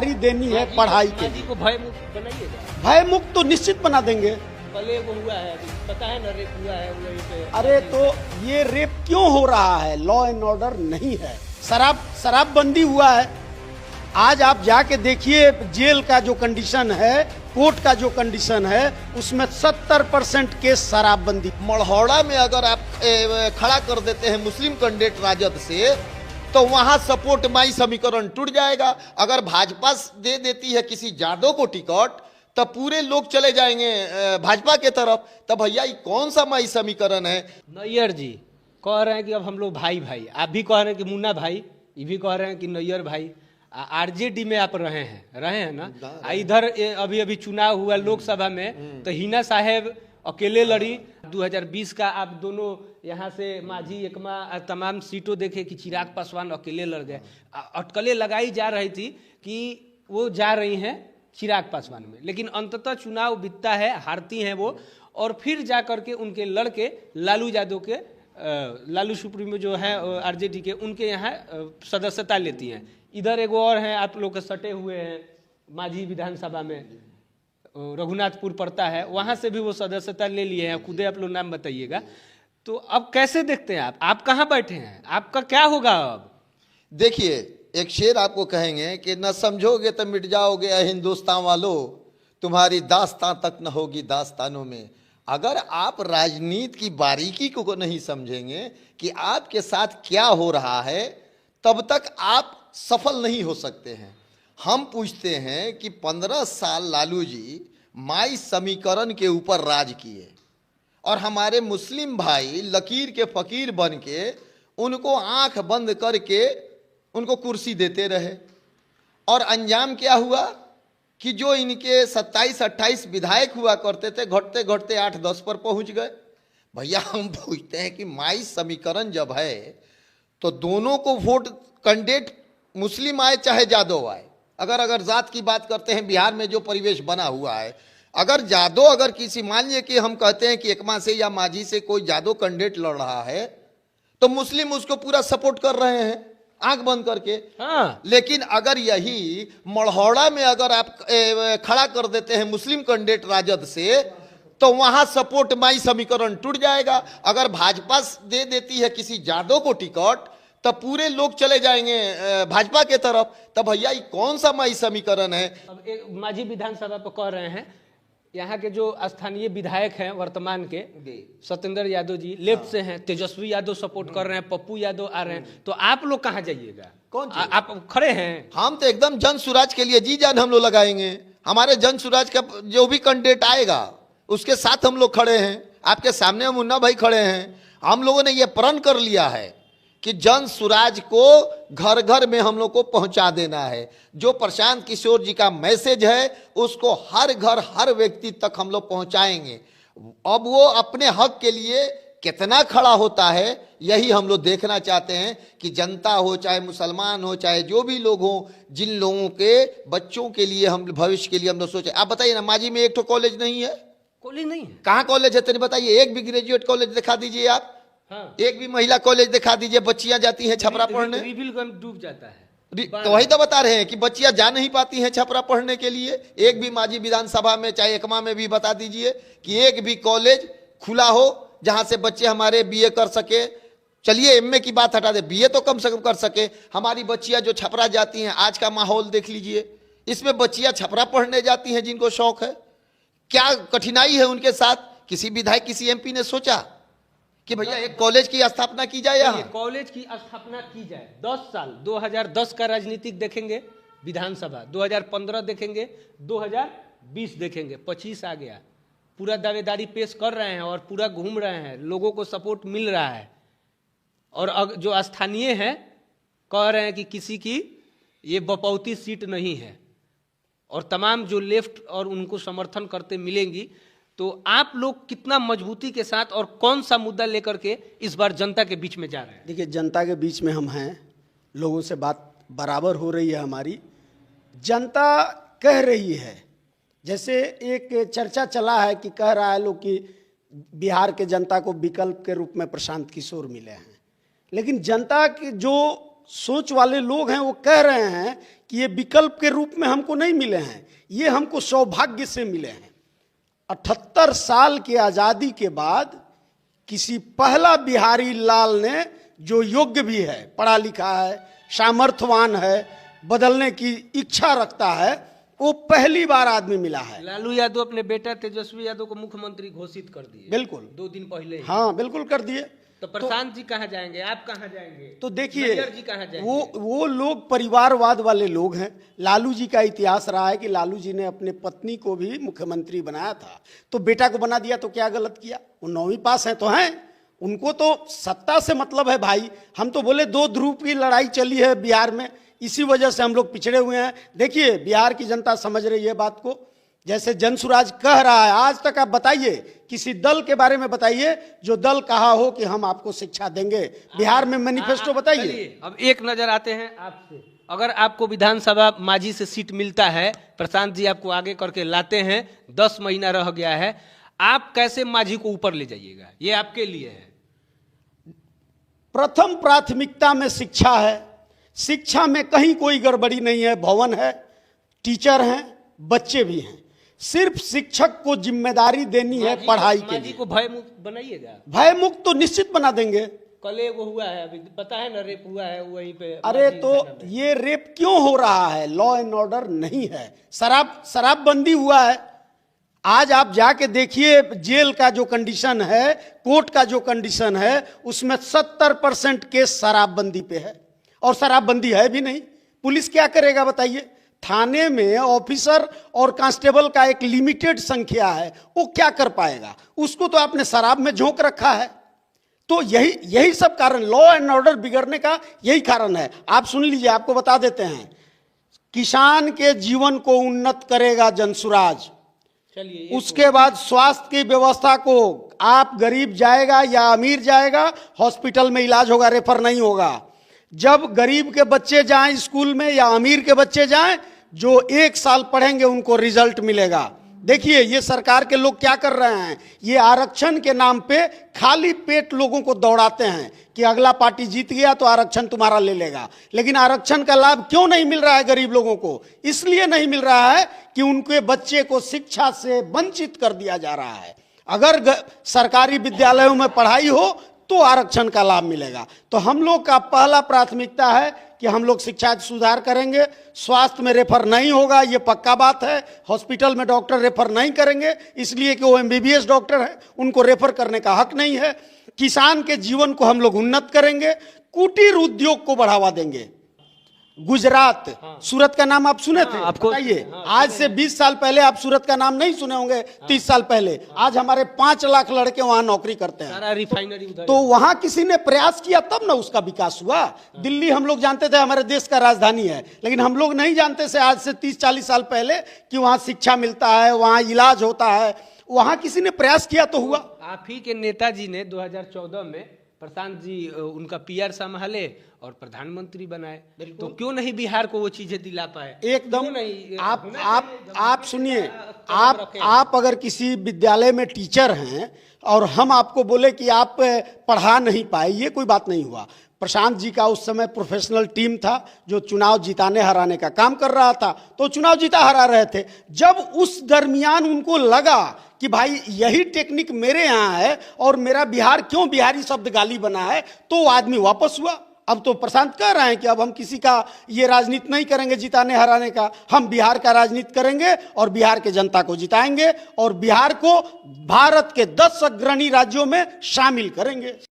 जानकारी देनी है पढ़ाई के लिए। को भय मुक्त बनाइएगा। भय मुक्त तो निश्चित बना देंगे। कल एगो हुआ है, अभी पता है ना, रेप हुआ है वहीं पे। अरे तो ये रेप क्यों हो रहा है? लॉ एंड ऑर्डर नहीं है, शराबबंदी हुआ है। आज आप जाके देखिए जेल का जो कंडीशन है, कोर्ट का जो कंडीशन है, उसमें 70% केस शराबबंदी। मढ़ौरा में अगर आप खड़ा कर देते हैं मुस्लिम कैंडिडेट राजद से, तो वहां सपोर्ट माई समीकरण टूट जाएगा। अगर भाजपा दे देती है किसी जादव को टिकट, तब पूरे लोग चले जाएंगे भाजपा के तरफ। तब भैया ये कौन सा माई समीकरण है? नैयर जी कह रहे हैं कि अब हम लोग भाई भाई, आप भी कह रहे हैं कि मुन्ना भाई, ये भी कह रहे हैं कि नैयर भाई। आरजेडी में आप रहे हैं ना। इधर अभी अभी चुनाव हुआ लोकसभा में, तो हिना साहेब अकेले लड़ी। 2020 का आप दोनों यहाँ से मांझी एकमा तमाम सीटों देखे कि चिराग पासवान अकेले लड़ गए। अटकलें लगाई जा रही थी कि वो जा रही हैं चिराग पासवान में, लेकिन अंततः चुनाव बीतता है, हारती हैं वो, और फिर जा करके उनके लड़के लालू यादव के लालू सुप्रीमो जो है आरजेडी के, उनके यहाँ सदस्यता लेती हैं। इधर एगो और हैं, आप लोग के सटे हुए हैं मांझी विधानसभा में, रघुनाथपुर पड़ता है, वहाँ से भी वो सदस्यता ले लिए हैं। खुदे आप लोग नाम बताइएगा। तो अब कैसे देखते हैं आप कहाँ बैठे हैं, आपका क्या होगा अब? देखिए, एक शेर आपको कहेंगे कि न समझोगे तो मिट जाओगे हिंदुस्तान वालों, तुम्हारी दास्तां तक न होगी दास्तानों में। अगर आप राजनीति की बारीकी को नहीं समझेंगे कि आपके साथ क्या हो रहा है, तब तक आप सफल नहीं हो सकते हैं। हम पूछते हैं कि 15 साल लालू जी माई समीकरण के ऊपर राज किए, और हमारे मुस्लिम भाई लकीर के फकीर बन के उनको आंख बंद करके उनको कुर्सी देते रहे। और अंजाम क्या हुआ कि जो इनके 27-28 विधायक हुआ करते थे, घटते घटते 8-10 पर पहुंच गए। भैया हम पूछते हैं कि माई समीकरण जब है, तो दोनों को वोट कैंडिडेट मुस्लिम आए चाहे जादव आए। अगर जात की बात करते हैं, बिहार में जो परिवेश बना हुआ है, अगर जादव, अगर किसी, मान लीजिए कि हम कहते हैं कि एकमा से या मांझी से कोई जादव कैंडिडेट लड़ रहा है, तो मुस्लिम उसको पूरा सपोर्ट कर रहे हैं आंख बंद करके। हाँ। लेकिन अगर यही मढ़ौरा में अगर आप खड़ा कर देते हैं मुस्लिम कैंडिडेट राजद से, तो वहां सपोर्ट माई समीकरण टूट जाएगा। अगर भाजपा दे देती है किसी जादव को टिकट, तब पूरे लोग चले जाएंगे भाजपा के तरफ। तब भैया ये कौन सा माई समीकरण है? अब एक मांझी विधानसभा पर कह रहे हैं, यहाँ के जो स्थानीय विधायक हैं वर्तमान के, सत्येंद्र यादव जी लेफ्ट से हैं, तेजस्वी यादव सपोर्ट कर रहे हैं, पप्पू यादव आ रहे हैं, तो आप लोग कहाँ जाइएगा? कौन आप खड़े हैं? हम तो एकदम जन सुराज के लिए जी जान हम लोग लगाएंगे। हमारे जन सुराज का जो भी कैंडिडेट आएगा उसके साथ हम लोग खड़े हैं। आपके सामने मुन्ना भाई खड़े हैं। हम लोगों ने ये प्रण कर लिया है कि जन सुराज को घर घर में हम लोग को पहुंचा देना है। जो प्रशांत किशोर जी का मैसेज है उसको हर घर हर व्यक्ति तक हम लोग पहुंचाएंगे। अब वो अपने हक के लिए कितना खड़ा होता है, यही हम लोग देखना चाहते हैं कि जनता हो, चाहे मुसलमान हो, चाहे जो भी लोग हो, जिन लोगों के बच्चों के लिए हम भविष्य के लिए हम लोग सोचे। आप बताइए ना, मांझी में एक तो कॉलेज नहीं है। कॉलेज नहीं है? कहाँ कॉलेज है? तेरे बताइए, एक भी ग्रेजुएट कॉलेज दिखा दीजिए आप। हाँ। एक भी महिला कॉलेज दिखा दीजिए। बच्चियां जाती हैं छपरा पढ़ने, डूब जाता है। तो वही तो बता रहे हैं कि बच्चियां जा नहीं पाती हैं छपरा पढ़ने के लिए। एक भी मांझी विधानसभा में, चाहे एकमा में भी बता दीजिए कि एक भी कॉलेज खुला हो जहां से बच्चे हमारे बीए कर सके। चलिए एमए की बात हटा दे, बीए तो कम से कम कर सके। हमारी बच्चियां जो छपरा जाती हैं, आज का माहौल देख लीजिए, इसमें बच्चियां छपरा पढ़ने जाती हैं जिनको शौक है। क्या कठिनाई है उनके साथ? किसी विधायक, किसी एमपी ने सोचा कि भैया एक कॉलेज की स्थापना की जाए? यहाँ कॉलेज की स्थापना की जाए। 10 साल, 2010 का राजनीतिक देखेंगे, विधानसभा 2015 देखेंगे, 2020 देखेंगे, 25 आ गया। पूरा दावेदारी पेश कर रहे हैं और पूरा घूम रहे हैं, लोगों को सपोर्ट मिल रहा है। और जो स्थानीय हैं कह रहे हैं कि किसी की ये बपौती सीट नहीं है, और तमाम जो लेफ्ट और उनको समर्थन करते मिलेंगी। तो आप लोग कितना मजबूती के साथ और कौन सा मुद्दा लेकर के इस बार जनता के बीच में जा रहे हैं? देखिए, जनता के बीच में हम हैं, लोगों से बात बराबर हो रही है हमारी। जनता कह रही है, जैसे एक चर्चा चला है कि कह रहा है लोग कि बिहार के जनता को विकल्प के रूप में प्रशांत किशोर मिले हैं, लेकिन जनता की जो सोच वाले लोग हैं वो कह रहे हैं कि ये विकल्प के रूप में हमको नहीं मिले हैं, ये हमको सौभाग्य से मिले हैं। 78 साल की आजादी के बाद किसी पहला बिहारी लाल ने, जो योग्य भी है, पढ़ा लिखा है, सामर्थ्यवान है, बदलने की इच्छा रखता है, वो पहली बार आदमी मिला है। लालू यादव अपने बेटा तेजस्वी यादव को मुख्यमंत्री घोषित कर दिए, बिल्कुल 2 दिन पहले ही। हाँ बिल्कुल कर दिए। तो प्रशांत जी कहाँ जाएंगे, आप कहाँ जाएंगे? तो देखिए नैयर जी कहाँ जाएंगे? वो लोग परिवारवाद वाले लोग हैं। लालू जी का इतिहास रहा है कि लालू जी ने अपने पत्नी को भी मुख्यमंत्री बनाया था, तो बेटा को बना दिया, तो क्या गलत किया? वो 9वीं पास हैं तो हैं, उनको तो सत्ता से मतलब है भाई। हम तो बोले 2 ध्रुव की लड़ाई चली है बिहार में, इसी वजह से हम लोग पिछड़े हुए हैं। देखिए बिहार की जनता समझ रही है बात को। जैसे जनसुराज कह रहा है, आज तक आप बताइए किसी दल के बारे में बताइए जो दल कहा हो कि हम आपको शिक्षा देंगे। बिहार में मैनिफेस्टो बताइए। अब एक नजर आते हैं आपसे, अगर आपको विधानसभा मांझी से सीट मिलता है, प्रशांत जी आपको आगे करके लाते हैं, 10 महीना रह गया है, आप कैसे मांझी को ऊपर ले जाइएगा? ये आपके लिए है। प्रथम प्राथमिकता में शिक्षा है। शिक्षा में कहीं कोई गड़बड़ी नहीं है। भवन है, टीचर हैं, बच्चे भी हैं। सिर्फ शिक्षक को जिम्मेदारी देनी है पढ़ाई के लिए। को भय मुक्त बनाइएगा। भय मुक्त तो निश्चित बना देंगे। कल वो हुआ है, अभी पता है ना, रेप हुआ है वहीं पे। अरे तो ये रेप क्यों हो रहा है? लॉ एंड ऑर्डर नहीं है, शराबबंदी हुआ है। आज आप जाके देखिए जेल का जो कंडीशन है, कोर्ट का जो कंडीशन है, उसमें 70% केस शराबबंदी पे है, और शराबबंदी है भी नहीं। पुलिस क्या करेगा बताइए? थाने में ऑफिसर और कांस्टेबल का एक लिमिटेड संख्या है, वो क्या कर पाएगा? उसको तो आपने शराब में झोंक रखा है। तो यही सब कारण, लॉ एंड ऑर्डर बिगड़ने का यही कारण है। आप सुन लीजिए, आपको बता देते हैं, किसान के जीवन को उन्नत करेगा जनसुराज। चलिए, उसके बाद स्वास्थ्य की व्यवस्था को, आप गरीब जाएगा या अमीर जाएगा, हॉस्पिटल में इलाज होगा, रेफर नहीं होगा। जब गरीब के बच्चे जाएं स्कूल में या अमीर के बच्चे जाएं, जो 1 साल पढ़ेंगे उनको रिजल्ट मिलेगा। देखिए ये सरकार के लोग क्या कर रहे हैं, ये आरक्षण के नाम पे खाली पेट लोगों को दौड़ाते हैं कि अगला पार्टी जीत गया तो आरक्षण तुम्हारा ले लेगा। लेकिन आरक्षण का लाभ क्यों नहीं मिल रहा है गरीब लोगों को? इसलिए नहीं मिल रहा है कि उनके बच्चे को शिक्षा से वंचित कर दिया जा रहा है। अगर सरकारी विद्यालयों में पढ़ाई हो तो आरक्षण का लाभ मिलेगा। तो हम लोग का पहला प्राथमिकता है कि हम लोग शिक्षा सुधार करेंगे। स्वास्थ्य में रेफर नहीं होगा, ये पक्का बात है। हॉस्पिटल में डॉक्टर रेफर नहीं करेंगे, इसलिए कि वो MBBS डॉक्टर है, उनको रेफर करने का हक नहीं है। किसान के जीवन को हम लोग उन्नत करेंगे। कुटीर उद्योग को बढ़ावा देंगे। गुजरात, सूरत का नाम आप सुने थे? आपको बताइए, आज से 20 साल पहले आप सूरत का नाम नहीं सुने होंगे। 30 साल पहले, आज हमारे 5 लाख लड़के वहां नौकरी करते हैं। सारा रिफाइनरी उधर। तो वहां किसी ने प्रयास किया तब ना उसका विकास हुआ। दिल्ली हम लोग जानते थे हमारे देश का राजधानी है, लेकिन हम लोग नहीं जानते थे आज से 30-40 साल पहले कि वहां शिक्षा मिलता है, वहां इलाज होता है। वहां किसी ने प्रयास किया तो हुआ। आप ही के नेताजी ने 2014 में प्रशांत जी उनका PR संभाले और प्रधानमंत्री बनाए, तो क्यों नहीं बिहार को वो चीजें दिला पाए? एकदम नहीं। आप सुनिए, आप अगर किसी विद्यालय में टीचर हैं और हम आपको बोले कि आप पढ़ा नहीं पाए, ये कोई बात नहीं हुआ। प्रशांत जी का उस समय प्रोफेशनल टीम था जो चुनाव जिताने हराने का काम कर रहा था, तो चुनाव जीता हरा रहे थे। जब उस दरमियान उनको लगा कि भाई यही टेक्निक मेरे यहाँ है और मेरा बिहार क्यों बिहारी शब्द गाली बना है, तो आदमी वापस हुआ। अब तो प्रशांत कह रहे हैं कि अब हम किसी का ये राजनीति नहीं करेंगे जिताने हराने का, हम बिहार का राजनीति करेंगे और बिहार के जनता को जिताएंगे और बिहार को भारत के 10 अग्रणी राज्यों में शामिल करेंगे।